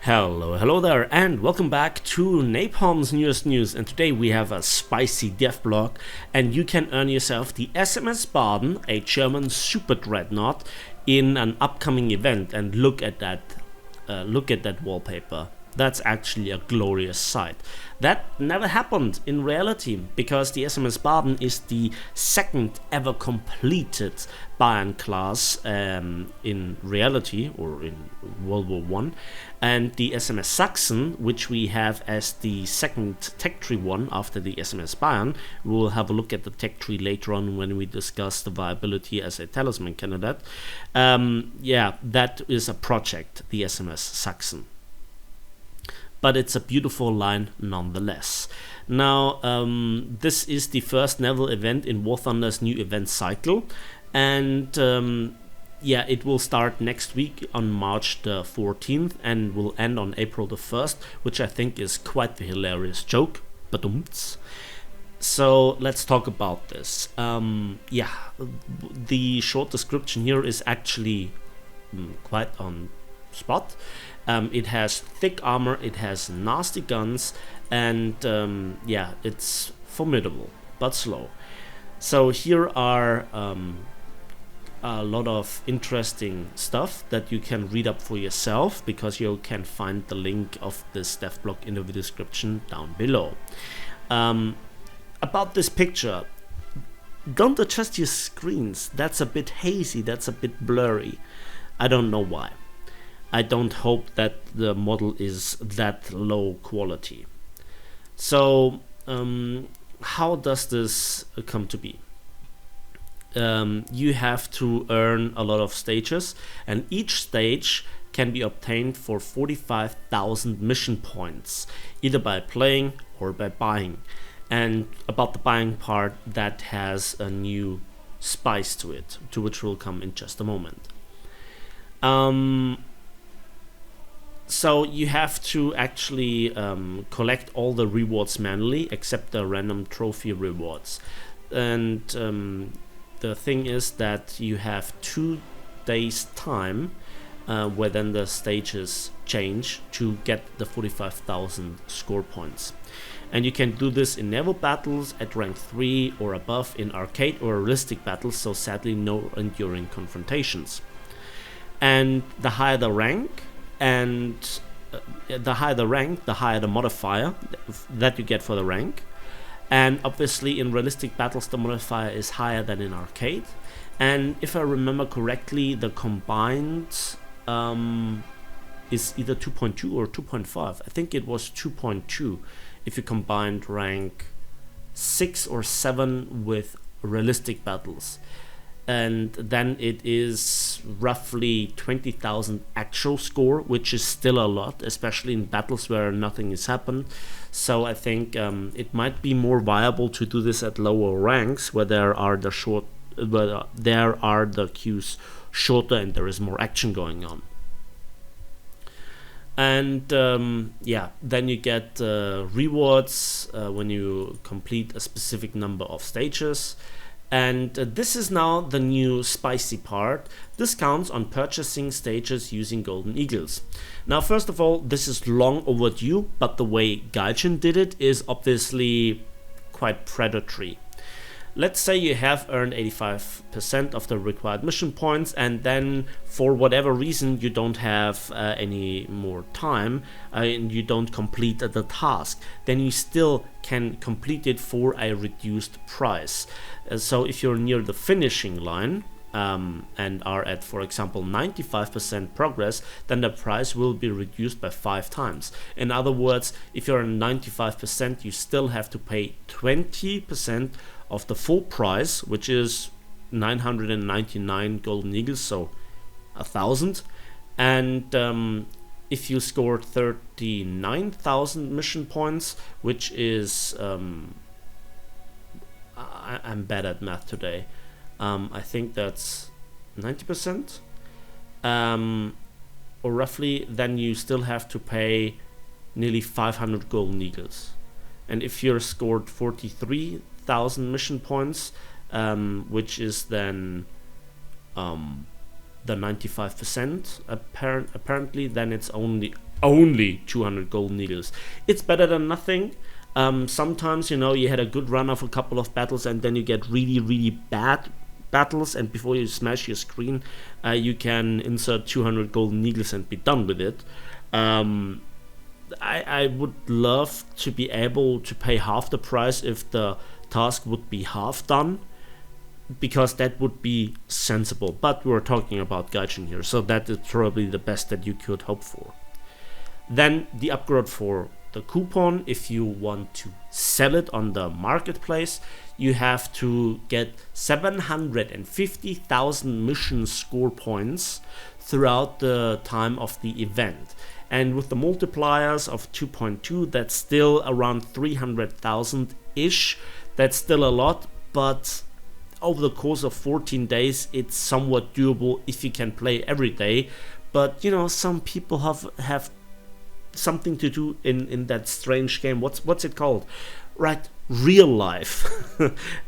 Hello there, and welcome back to Napalm's newest news. And today we have a spicy dev blog, and you can earn yourself the SMS Baden, a German super dreadnought, in an upcoming event. And look at that wallpaper. That's actually a glorious sight. That never happened in reality, because the SMS Baden is the second ever completed Bayern class in reality, or in World War I. And the SMS Sachsen, which we have as the second tech tree one after the SMS Bayern. We'll have a look at the tech tree later on when we discuss the viability as a talisman candidate. That is a project, the SMS Sachsen. But it's a beautiful line nonetheless. Now, this is the first naval event in War Thunder's new event cycle, and it will start next week on March the 14th and will end on April the 1st, which I think is quite the hilarious joke. So let's talk about this. The short description here is actually quite on spot. It has thick armor, it has nasty guns, and it's formidable but slow. So here are a lot of interesting stuff that you can read up for yourself, because you can find the link of this dev blog in the description down below. About this picture, don't adjust your screens. That's a bit hazy, that's a bit blurry. I don't know why. I don't hope that the model is that low quality. So how does this come to be? You have to earn a lot of stages, and each stage can be obtained for 45,000 mission points, either by playing or by buying. And about the buying part, that has a new spice to it, to which we'll come in just a moment. So you have to actually collect all the rewards manually, except the random trophy rewards. And the thing is that you have 2 days time where then the stages change to get the 45,000 score points. And you can do this in naval battles at rank 3 or above, in arcade or realistic battles, so sadly no enduring confrontations. And the higher the rank, the higher the modifier that you get for the rank. And obviously in realistic battles the modifier is higher than in arcade. And if I remember correctly, the combined is either 2.2 or 2.5. I think it was 2.2 if you combined rank 6 or 7 with realistic battles. And then it is roughly 20,000 actual score, which is still a lot, especially in battles where nothing has happened. So I think it might be more viable to do this at lower ranks, where there are the queues shorter and there is more action going on. And then you get rewards when you complete a specific number of stages. And this is now the new spicy part. Discounts on purchasing stages using golden eagles. Now, first of all, this is long overdue, but the way Gaijin did it is obviously quite predatory. Let's say you have earned 85% of the required mission points, and then for whatever reason you don't have any more time and you don't complete the task, then you still can complete it for a reduced price. So if you're near the finishing line and are at, for example, 95% progress, then the price will be reduced by 5 times. In other words, if you're at 95%, you still have to pay 20% of the full price, which is 999 golden eagles, so 1,000. And if you scored 39,000 mission points, which is I'm bad at math today, I think that's 90%, or roughly, then you still have to pay nearly 500 golden eagles. And if you're scored 43,000 mission points, which is then the 95% apparently, then it's only only 200 gold needles. It's better than nothing. Sometimes, you had a good run of a couple of battles and then you get really, really bad battles, and before you smash your screen, you can insert 200 golden needles and be done with it. I would love to be able to pay half the price if the task would be half done, because that would be sensible. But we're talking about gaijin here, so that is probably the best that you could hope for. Then the upgrade for the coupon, if you want to sell it on the marketplace, you have to get 750,000 mission score points throughout the time of the event. And with the multipliers of 2.2, that's still around 300,000 ish. That's still a lot, but over the course of 14 days, it's somewhat doable if you can play every day. But some people have something to do in that strange game. What's it called? Right, real life.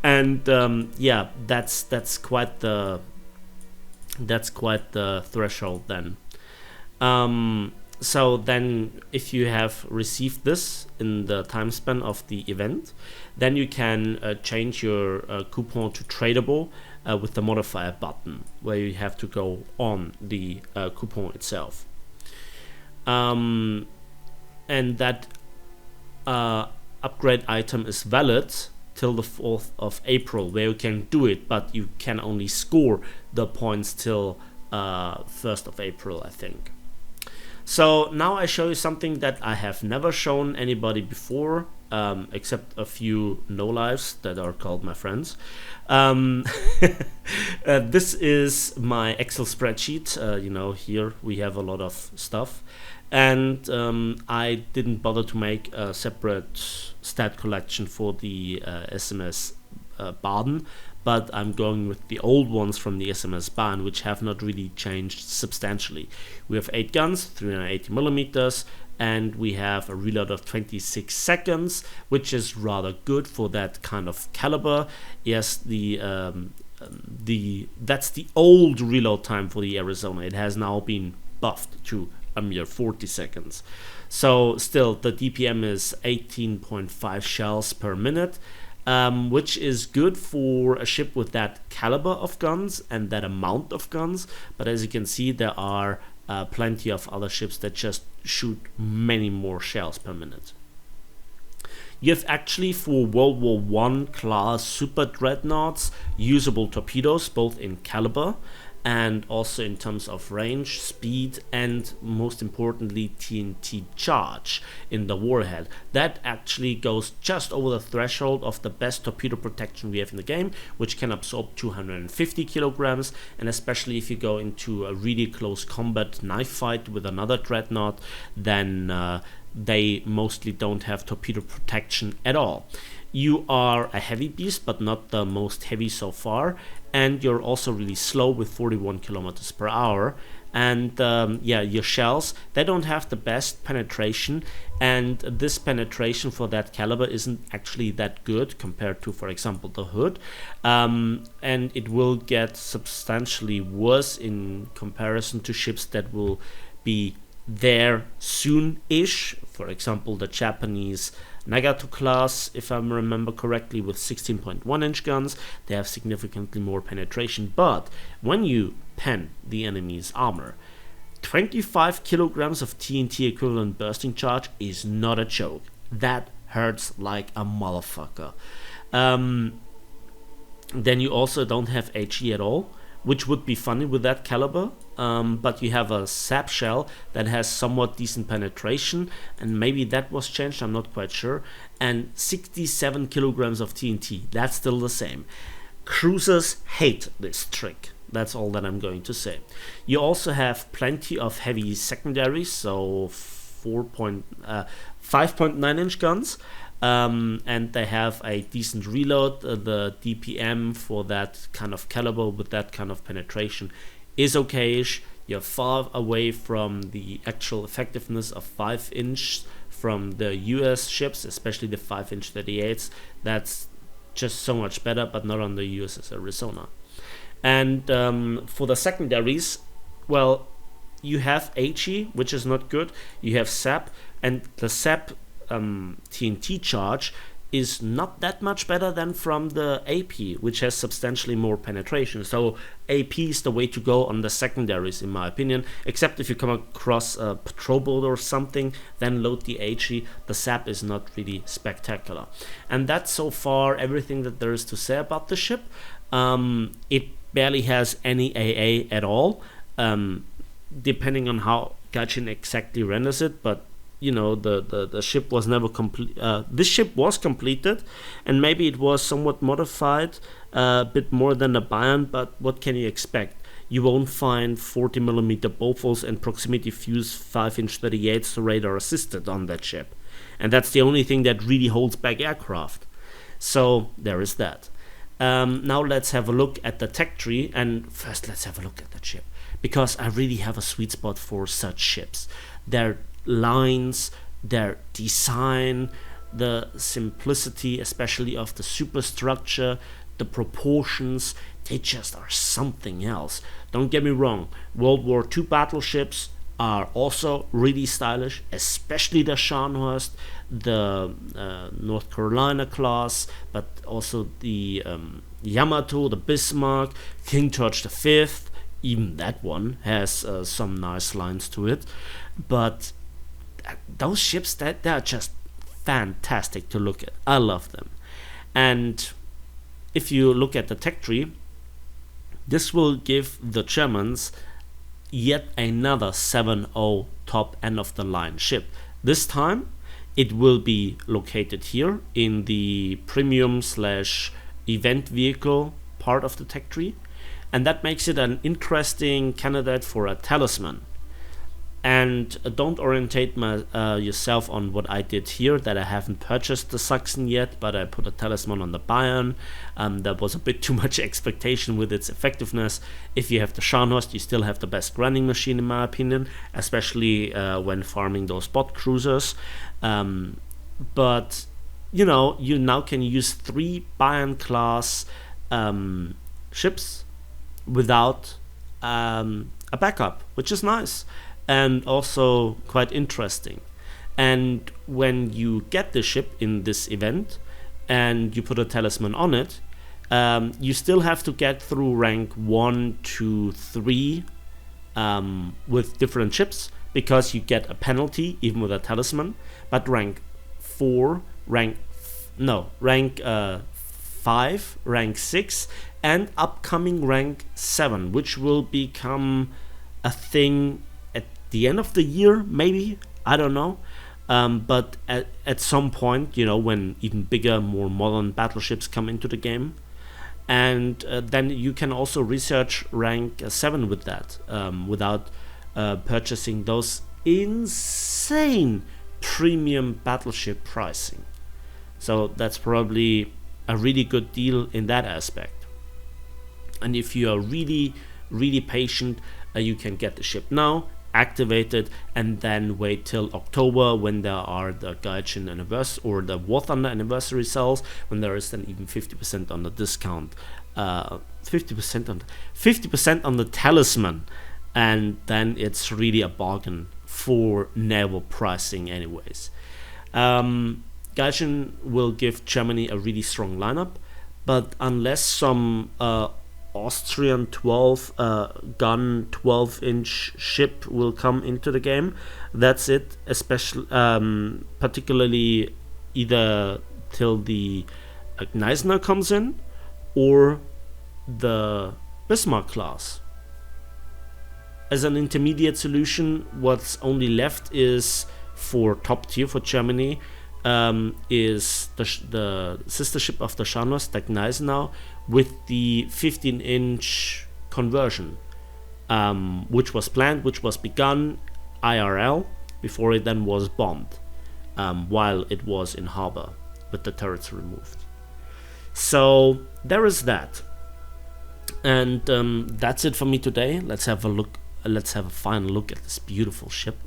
And that's quite the threshold then. So then, if you have received this in the time span of the event, then you can change your coupon to tradable with the modifier button, where you have to go on the coupon itself. And that upgrade item is valid till the 4th of April, where you can do it, but you can only score the points till 1st of April, I think. So now I show you something that I have never shown anybody before, except a few no-lives that are called my friends. This is my Excel spreadsheet. Here we have a lot of stuff. And I didn't bother to make a separate stat collection for the SMS Baden, but I'm going with the old ones from the SMS Baden, which have not really changed substantially. We have 8 guns, 380 millimeters, and we have a reload of 26 seconds, which is rather good for that kind of caliber. Yes, that's the old reload time for the Arizona. It has now been buffed to a mere 40 seconds. So still, the DPM is 18.5 shells per minute, which is good for a ship with that caliber of guns and that amount of guns. But as you can see, there are plenty of other ships that just shoot many more shells per minute. You have actually, for World War I class super dreadnoughts, usable torpedoes, both in caliber and also in terms of range, speed, and most importantly TNT charge in the warhead. That actually goes just over the threshold of the best torpedo protection we have in the game, which can absorb 250 kilograms, and especially if you go into a really close combat knife fight with another dreadnought, then they mostly don't have torpedo protection at all. You are a heavy beast, but not the most heavy so far, and you're also really slow with 41 kilometers per hour. And your shells, they don't have the best penetration, and this penetration for that caliber isn't actually that good compared to, for example, the Hood, and it will get substantially worse in comparison to ships that will be there soon-ish. For example, the Japanese Nagato class, if I remember correctly, with 16.1 inch guns, they have significantly more penetration. But when you pen the enemy's armor, 25 kilograms of TNT equivalent bursting charge is not a joke. That hurts like a motherfucker. Then you also don't have HE at all, which would be funny with that caliber, but you have a sap shell that has somewhat decent penetration, and maybe that was changed, I'm not quite sure, and 67 kilograms of TNT, that's still the same. Cruisers hate this trick, that's all that I'm going to say. You also have plenty of heavy secondaries, so 5.9 inch guns, and they have a decent reload. The DPM for that kind of caliber with that kind of penetration is okayish. You're far away from the actual effectiveness of 5 inch from the US ships, especially the 5 inch 38s. That's just so much better, but not on the USS Arizona. And for the secondaries, well, you have HE, which is not good. You have SAP, and the SAP TNT charge is not that much better than from the AP, which has substantially more penetration. So AP is the way to go on the secondaries, in my opinion, except if you come across a patrol boat or something, then load the HE. The SAP is not really spectacular. And that's so far everything that there is to say about the ship. It barely has any AA at all, depending on how Gaijin exactly renders it, but you know, the ship was never complete. This ship was completed, and maybe it was somewhat modified, a bit more than the Bayern, but what can you expect? You won't find 40mm Bofors and proximity fuse 5-inch 38s radar assisted on that ship, and that's the only thing that really holds back aircraft. So there is that. Now let's have a look at the tech tree, and first let's have a look at that ship, because I really have a sweet spot for such ships. Their lines, their design, the simplicity, especially of the superstructure, the proportions, they just are something else. Don't get me wrong, World War II battleships are also really stylish, especially the Scharnhorst, the North Carolina class, but also the Yamato, the Bismarck, King George V. Even that one has some nice lines to it, but those ships, they are just fantastic to look at. I love them. And if you look at the tech tree, this will give the Germans yet another 7.0 top end of the line ship. This time it will be located here in the premium / event vehicle part of the tech tree, and that makes it an interesting candidate for a talisman. And don't orientate yourself on what I did here, that I haven't purchased the Saxon yet, but I put a talisman on the Bayern. That was a bit too much expectation with its effectiveness. If you have the Scharnhorst, you still have the best grinding machine, in my opinion, especially when farming those bot cruisers. But you know, you now can use 3 Bayern class ships without a backup, which is nice and also quite interesting. And when you get the ship in this event and you put a talisman on it, you still have to get through rank 1 to 3 with different ships, because you get a penalty even with a talisman. But rank 5, rank 6, and upcoming rank 7, which will become a thing at the end of the year, maybe, I don't know. But at some point, you know, when even bigger, more modern battleships come into the game. And then you can also research rank 7 with that, without purchasing those insane premium battleship pricing. So that's probably a really good deal in that aspect. And if you are really, really patient, you can get the ship now, activate it, and then wait till October, when there are the Gaijin anniversary or the War Thunder anniversary sales, when there is then even 50% on the discount, 50% on the talisman, and then it's really a bargain for naval pricing anyways. Gaijin will give Germany a really strong lineup, but unless some Austrian 12 gun 12-inch ship will come into the game, that's it. Especially particularly either till the Gneisenau comes in or the Bismarck class. As an intermediate solution, what's only left is for top tier for Germany, is the sister ship of the Scharnhorst, the Gneisenau, with the 15-inch conversion, which was planned, which was begun IRL before it then was bombed, while it was in harbor with the turrets removed. So there is that, and that's it for me today. Let's have a final look at this beautiful ship.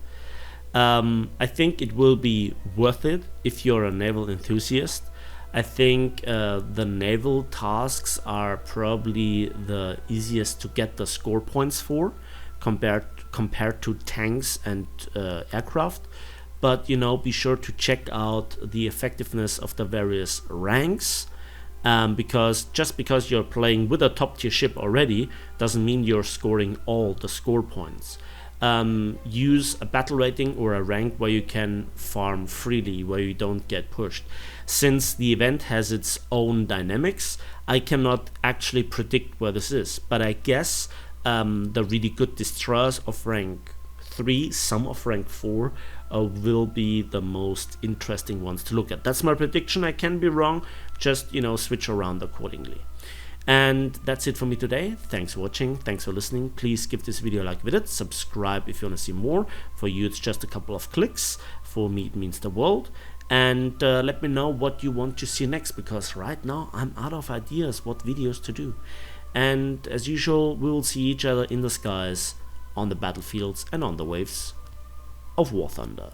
I think it will be worth it if you're a naval enthusiast. I think the naval tasks are probably the easiest to get the score points for, compared to tanks and aircraft. But you know, be sure to check out the effectiveness of the various ranks, because just because you're playing with a top tier ship already doesn't mean you're scoring all the score points. Use a battle rating or a rank where you can farm freely, where you don't get pushed. Since the event has its own dynamics, I cannot actually predict where this is, but I guess the really good destroyers of rank 3, some of rank 4, will be the most interesting ones to look at. That's my prediction. I can be wrong, just, you know, switch around accordingly. And that's it for me today. Thanks for watching, thanks for listening. Please give this video a like with it, subscribe if you want to see more. For you it's just a couple of clicks, for me it means the world. And let me know what you want to see next, because right now I'm out of ideas what videos to do. And as usual, we will see each other in the skies, on the battlefields and on the waves of War Thunder.